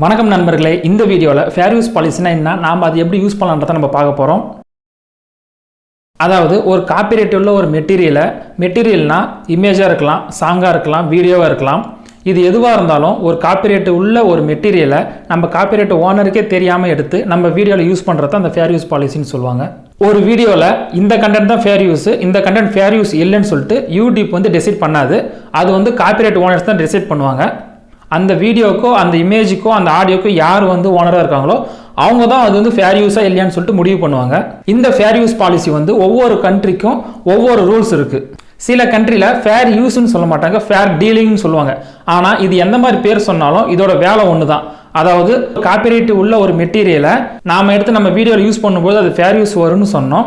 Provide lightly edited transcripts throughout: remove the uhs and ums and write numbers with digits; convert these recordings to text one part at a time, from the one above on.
வணக்கம் நண்பர்களே, இந்த வீடியோவில் ஃபேர் யூஸ் பாலிசினா என்ன, நாம் அதை எப்படி யூஸ் பண்ணலான்றதை நம்ம பார்க்க போகிறோம். அதாவது ஒரு காப்பிரைட் உள்ள ஒரு மெட்டீரியல்னா இமேஜாக இருக்கலாம், சாங்காக இருக்கலாம், வீடியோவாக இருக்கலாம். இது எதுவாக இருந்தாலும் ஒரு காப்பிரைட் உள்ள ஒரு மெட்டீரியலை நம்ம காப்பிரைட் ஓனருக்கே தெரியாமல் எடுத்து நம்ம வீடியோவில் யூஸ் பண்ணுறது அந்த ஃபேர் யூஸ் பாலிசின்னு சொல்லுவாங்க. ஒரு வீடியோவில் இந்த கண்டென்ட் தான் ஃபேர் யூஸ், இந்த கண்டென்ட் ஃபேர் யூஸ் இல்லைன்னு சொல்லிட்டு யூடியூப் டிசைட் பண்ணாது. அது காப்பிரைட் ஓனர்ஸ் தான் டிசைட் பண்ணுவாங்க. அந்த வீடியோக்கோ அந்த இமேஜுக்கோ அந்த ஆடியோக்கோ யார் ஓனராக இருக்காங்களோ அவங்க தான் அது ஃபேர் யூஸாக இல்லையான்னு சொல்லிட்டு முடிவு பண்ணுவாங்க. இந்த ஃபேர் யூஸ் பாலிசி ஒவ்வொரு கண்ட்ரிக்கும் ஒவ்வொரு ரூல்ஸ் இருக்குது. சில கண்ட்ரியில் ஃபேர் யூஸ்ன்னு சொல்ல மாட்டாங்க, ஃபேர் டீலிங்னு சொல்லுவாங்க. ஆனால் இது எந்த மாதிரி பேர் சொன்னாலும் இதோட வேலை ஒன்று தான். அதாவது காப்பிரைட் உள்ள ஒரு மெட்டீரியலை நாம் எடுத்து நம்ம வீடியோவில் யூஸ் பண்ணும்போது அது ஃபேர் யூஸ் வரும்னு சொன்னோம்.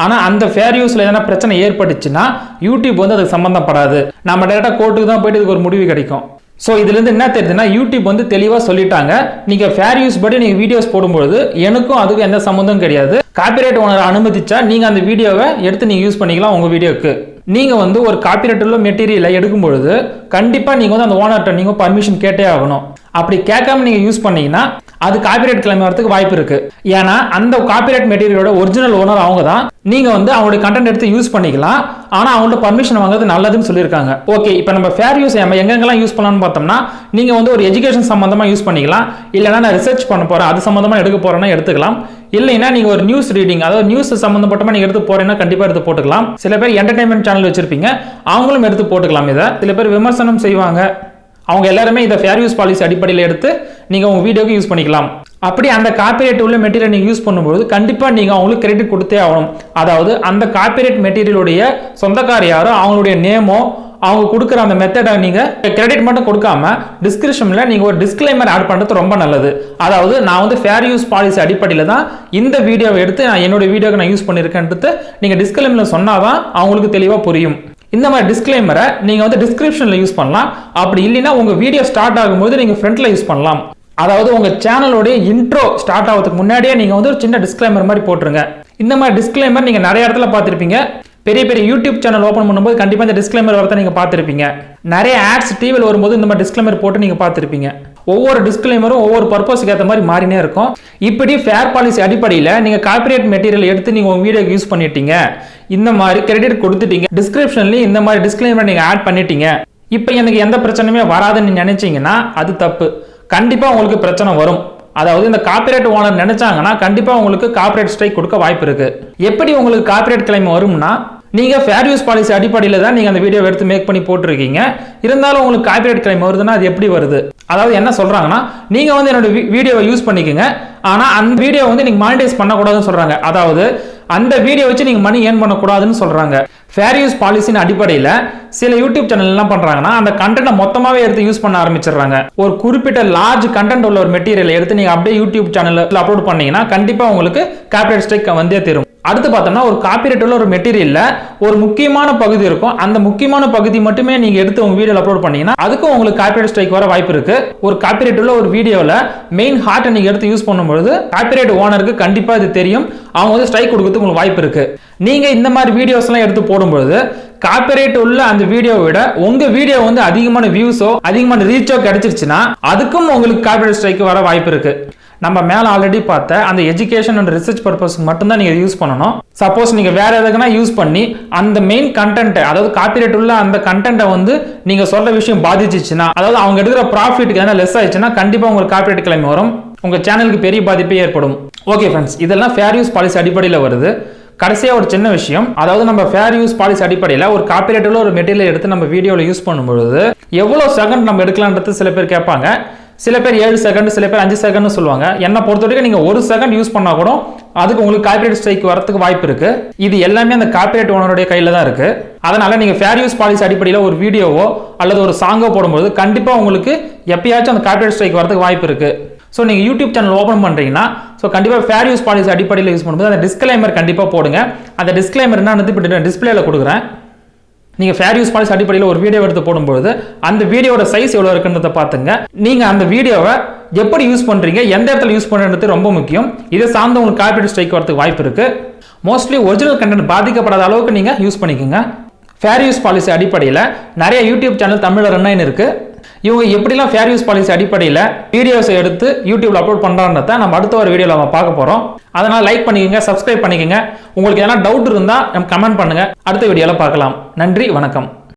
ஆனால் அந்த ஃபேர் யூஸில் எதனா பிரச்சனை ஏற்பட்டுச்சுன்னா யூடியூப் அதுக்கு சம்மந்தப்படாது. நம்ம டேரெக்டாக கோர்ட்டுக்கு தான் போயிட்டு இதுக்கு ஒரு முடிவு கிடைக்கும். ஸோ இதுலேருந்து என்ன தெரியுதுன்னா, யூடியூப் தெளிவாக சொல்லிட்டாங்க, நீங்கள் ஃபேர் யூஸ் படி நீங்கள் வீடியோஸ் போடும்போது எனக்கும் அதுக்கும் எந்த சம்மந்தம் கிடையாது. காப்பிரைட் ஓனர் அனுமதிச்சா நீங்கள் அந்த வீடியோவை எடுத்து நீங்கள் யூஸ் பண்ணிக்கலாம். உங்கள் வீடியோக்கு நீங்கள் ஒரு காப்பிரைட் உள்ள மெட்டீரியலை எடுக்கும்பொழுது கண்டிப்பாக நீங்கள் அந்த ஓனர்கிட்ட நீங்கள் பர்மிஷன் கேட்டே ஆகணும். அப்படி கேட்காம நீங்கள் யூஸ் பண்ணீங்கன்னா அது காப்பிரைட் கிளைம் வரதுக்கு வாய்ப்பு இருக்கு. ஏன்னா அந்த காப்பிரைட் மெட்டீரியலோட ஒரிஜினல் ஓனர் அவங்க தான். நீங்க அவங்களுடைய கண்டென்ட் எடுத்து யூஸ் பண்ணிக்கலாம். ஆனா அவங்கள்ட்ட பர்மிஷன் வாங்குறது நல்லதுன்னு சொல்லியிருக்காங்க. ஓகே, இப்போ நம்ம ஃபேர் யூஸ் எங்கெங்கெல்லாம் யூஸ் பண்ணலாம்னு பார்த்தோம்னா, நீங்க ஒரு எஜுகேஷன் சம்பந்தமா யூஸ் பண்ணிக்கலாம். இல்லைன்னா நான் ரிசர்ச் பண்ண போறேன் அது சம்பந்தமா எடுக்க போறேன்னா எடுத்துக்கலாம். இல்லைன்னா நீங்க ஒரு நியூஸ் ரீடிங், அதாவது நியூஸ் சம்பந்தப்பட்டமா நீங்க எடுத்து போறீங்கன்னா கண்டிப்பா எடுத்து போட்டுக்கலாம். சில பேர் என்டர்டைன்மெண்ட் சேனல் வச்சிருப்பீங்க, அவங்களும் எடுத்து போட்டுக்கலாம். இதை சில பேர் விமர்சனம் செய்வாங்க, அவங்க எல்லாருமே இதை ஃபேர் யூஸ் பாலிசி அடிப்படையில் எடுத்து நீங்கள் உங்கள் வீடியோக்கு யூஸ் பண்ணிக்கலாம். அப்படி அந்த காப்பிரைட் உள்ள மெட்டீரியல் நீங்கள் யூஸ் பண்ணும்போது கண்டிப்பாக நீங்கள் அவங்களுக்கு கிரெடிட் கொடுத்தே ஆகணும். அதாவது அந்த காப்பிரைட் மெட்டீரியலுடைய சொந்தக்கார யாரோ அவங்களுடைய நேமோ அவங்க கொடுக்குற அந்த மெத்தடை நீங்கள் கிரெடிட் மட்டும் கொடுக்காம டிஸ்கிரிப்ஷனில் நீங்கள் ஒரு டிஸ்க்ளைமர் ஆட் பண்ணுறது ரொம்ப நல்லது. அதாவது நான் ஃபேர் யூஸ் பாலிசி அடிப்படையில் தான் இந்த வீடியோவை எடுத்து நான் என்னோட வீடியோக்கு நான் யூஸ் பண்ணியிருக்கேன்றது நீங்கள் டிஸ்க்ளைமரில் சொன்னால் தான் அவங்களுக்கு தெளிவாக புரியும். இந்த மாதிரி டிஸ்க்ளைமரை நீங்க டிஸ்கிரிப்ஷன்ல யூஸ் பண்ணலாம். அப்படி இல்லைன்னா உங்க வீடியோ ஸ்டார்ட் ஆகும்போது நீங்க ஃப்ரண்ட்ல யூஸ் பண்ணலாம். அதாவது உங்க சேனலோட இன்ட்ரோ ஸ்டார்ட் ஆகிறதுக்கு முன்னாடியே நீங்க ஒரு சின்ன டிஸ்க்ளைமர் மாதிரி போட்டுருங்க. இந்த மாதிரி டிஸ்க்ளைமர் நீங்க நிறைய இடத்துல பார்த்திருப்பீங்க. பெரிய பெரிய யூடியூப் சேனல் ஓபன் பண்ணும்போது கண்டிப்பா இந்த டிஸ்க்ளைமர் வரதை நீங்க பார்த்திருப்பீங்க. நிறைய ஆட்ஸ் டிவியில் வரும்போது இந்த மாதிரி டிஸ்க்ளைமர் போட்டு நீங்க பார்த்திருப்பீங்க. ஒவ்வொரு டிஸ்க்ளைமரும் ஒவ்வொரு பர்பஸ்க்கு ஏற்ற மாதிரி மாறினே இருக்கும். இப்படி ஃபேர் பாலிசி அடிப்படையில் நீங்க காப்பிரைட் மெட்டீரியல் எடுத்து நீங்க உங்க வீடியோக்கு யூஸ் பண்ணிட்டீங்க, இந்த மாதிரி கிரெடிட் கொடுத்துட்டீங்க, டிஸ்கிரிப்ஷன்லயும் இந்த மாதிரி டிஸ்க்ளைமர் நீங்க ஆட் பண்ணிட்டீங்க, இப்போ எனக்கு எந்த பிரச்சனையுமே வராதுன்னு நினைச்சீங்கன்னா அது தப்பு. கண்டிப்பா உங்களுக்கு பிரச்சனை வரும். அதாவது இந்த காப்பிரைட் ஓனர் நினைச்சாங்கன்னா கண்டிப்பா உங்களுக்கு காப்பிரைட் ஸ்ட்ரைக் கொடுக்க வாய்ப்பு இருக்கு. எப்படி உங்களுக்கு காப்பிரைட் கிளைம் வரும்னா, நீங்க ஃபேர் யூஸ் பாலிசி அடிப்படையில் தான் நீங்க அந்த வீடியோ எடுத்து மேக் பண்ணி போட்டுருக்கீங்க. இருந்தாலும் உங்களுக்கு காப்பிரைட் கிளைம் வருதுன்னா அது எப்படி வருது? அதாவது என்ன சொல்றாங்கன்னா, நீங்க என்னோட வீடியோவை யூஸ் பண்ணிக்கங்க, ஆனா அந்த வீடியோ நீங்க மானிடைஸ் பண்ணக்கூடாதுன்னு சொல்றாங்க. அதாவது அந்த வீடியோ வச்சு நீங்க மணி ஏர்ன் பண்ணக்கூடாதுன்னு சொல்றாங்க. ஃபேர் யூஸ் பாலிசின் அடிப்படையில் சில யூடியூப் சேனல் என்ன பண்றாங்கன்னா, அந்த கண்டென்ட்டை மொத்தமாவே எடுத்து யூஸ் பண்ண ஆரம்பிச்சிடுறாங்க. ஒரு குறிப்பிட்ட லார்ஜ் கண்டென்ட் உள்ள ஒரு மெட்டீரியல் எடுத்து நீங்க அப்படியே யூடியூப் சேனல்ல அப்லோட் பண்ணீங்கன்னா கண்டிப்பா உங்களுக்கு காப்பிரைட் ஸ்ட்ரைக் வந்தே தரும். அடுத்து பார்த்தோம்னா, ஒரு காப்பிரைட் உள்ள ஒரு மெட்டீரியல்ல ஒரு முக்கியமான பகுதி இருக்கும். அந்த முக்கியமான பகுதி மட்டுமே நீங்க எடுத்து உங்க வீடியோல அப்லோட் பண்ணீங்கன்னா அதுக்கும் உங்களுக்கு காப்பிரைட் ஸ்ட்ரைக் வர வாய்ப்பு இருக்கு. ஒரு காப்பிரைட் உள்ள ஒரு வீடியோல மெயின் ஹார்ட்டை நீங்க எடுத்து யூஸ் பண்ணும்போது காப்பிரைட் ஓனருக்கு கண்டிப்பா இது தெரியும். அவங்க ஸ்ட்ரைக் கொடுக்கிறதுக்கு உங்களுக்கு வாய்ப்பு இருக்கு. நீங்க இந்த மாதிரி வீடியோஸ் எல்லாம் எடுத்து போடும்போது காப்பிரைட் உள்ள அந்த வீடியோவை விட உங்க வீடியோ அதிகமான வியூஸோ அதிகமான ரீச்சோ கிடைச்சிருச்சுன்னா அதுக்கும் உங்களுக்கு காப்பிரைட் ஸ்ட்ரைக் வர வாய்ப்பு இருக்கு. நம்ம மேல ஆல்ரெடி பார்த்த அந்த எஜுகேஷன் அண்ட் ரிசர்ச் பர்பஸ்க்கு மட்டும் தான் நீங்க யூஸ் பண்ணணும். சப்போஸ் நீங்க வேற எதுக்குன்னா யூஸ் பண்ணி அந்த மெயின் கண்டென்ட், அதாவது காப்பிரைட் உள்ள அந்த கண்டென்ட்டை நீங்க சொல்ற விஷயம் பாதிச்சிச்சுன்னா, அதாவது அவங்க எடுக்கிற ப்ராஃபிட்டுக்கு எதனா லெஸ் ஆயிடுச்சுன்னா கண்டிப்பா உங்களுக்கு காப்பிரைட் கிளைம் வரும். உங்க சேனலுக்கு பெரிய பாதிப்பே ஏற்படும். ஓகே ஃப்ரெண்ட்ஸ், இதெல்லாம் ஃபேர் யூஸ் பாலிசி அடிப்படையில் வருது. கடைசியா ஒரு சின்ன விஷயம், அதாவது நம்ம ஃபேர் யூஸ் பாலிசி அடிப்படையில் ஒரு காப்பிரைட் உள்ள ஒரு மெட்டீரியல் எடுத்து நம்ம வீடியோல யூஸ் பண்ணும்போது எவ்வளவு செகண்ட் நம்ம எடுக்கலான்றது சில பேர் கேட்பாங்க. சில பேர் 7 செகண்ட், சில பேர் 5 செகண்ட் சொல்லுவாங்க. என்ன பொறுத்த வரைக்கும் நீங்க 1 செகண்ட் யூஸ் பண்ணா கூட அதுக்கு உங்களுக்கு காப்பிரைட் ஸ்ட்ரைக் வரதுக்கு வாய்ப்பு இருக்கு. இது எல்லாமே அந்த காப்பிரைட் ஓனருடைய கையில தான் இருக்கு. அதனால நீங்க ஃபேர் யூஸ் பாலிசி அடிப்படையில் ஒரு வீடியோவோ அல்லது ஒரு சாங்கோ போடும்போது கண்டிப்பா உங்களுக்கு எப்பயாச்சும் அந்த காப்பிரைட் ஸ்ட்ரைக் வரதுக்கு வாய்ப்பு இருக்கு. ஸோ நீங்கள் யூடியூப் சேனல் ஓப்பன் பண்ணுறீங்கன்னா கண்டிப்பாக ஃபேர் யூஸ் பாலிசி அடிப்படையில் யூஸ் பண்ணும்போது அந்த டிஸ்க்ளைமர் கண்டிப்பாக போடுங்க. அந்த டிஸ்க்ளைமர் என்ன டிஸ்பிளேல கொடுக்குறேன். நீங்கள் ஃபேர் யூஸ் பாலிசி அடிப்படையில் ஒரு வீடியோ எடுத்து போடும்போது அந்த வீடியோட சைஸ் எவ்வளோ இருக்குன்றதை பார்த்துங்க. நீங்கள் அந்த வீடியோவை எப்படி யூஸ் பண்ணுறீங்க, எந்த இடத்துல யூஸ் பண்ணுறது ரொம்ப முக்கியம். இதை சார்ந்து உங்களுக்கு காப்பிரைட் ஸ்ட்ரைக் வரதுக்கு வாய்ப்பு இருக்கு. மோஸ்ட்லி ஒரிஜினல் கண்டென்ட் பாதிக்கப்படாத அளவுக்கு நீங்கள் யூஸ் பண்ணிக்கோங்க. ஃபேர் யூஸ் பாலிசி அடிப்படையில் நிறைய யூடியூப் சேனல் தமிழில் ரன் ஆகின்னு இருக்கு. இவங்க எப்படிலாம் ஃபேர் யூஸ் பாலிசி அடிப்படையில் வீடியோஸை எடுத்து யூடியூப்ல அப்லோட் பண்ணுறான்றத நம்ம அடுத்த ஒரு வீடியோவில் நம்ம பார்க்க போகிறோம். அதனால் லைக் பண்ணிக்கோங்க, சப்ஸ்கிரைப் பண்ணிக்கோங்க. உங்களுக்கு எதனா டவுட் இருந்தால் நம்ம கமெண்ட் பண்ணுங்கள். அடுத்த வீடியோவில் பார்க்கலாம். நன்றி, வணக்கம்.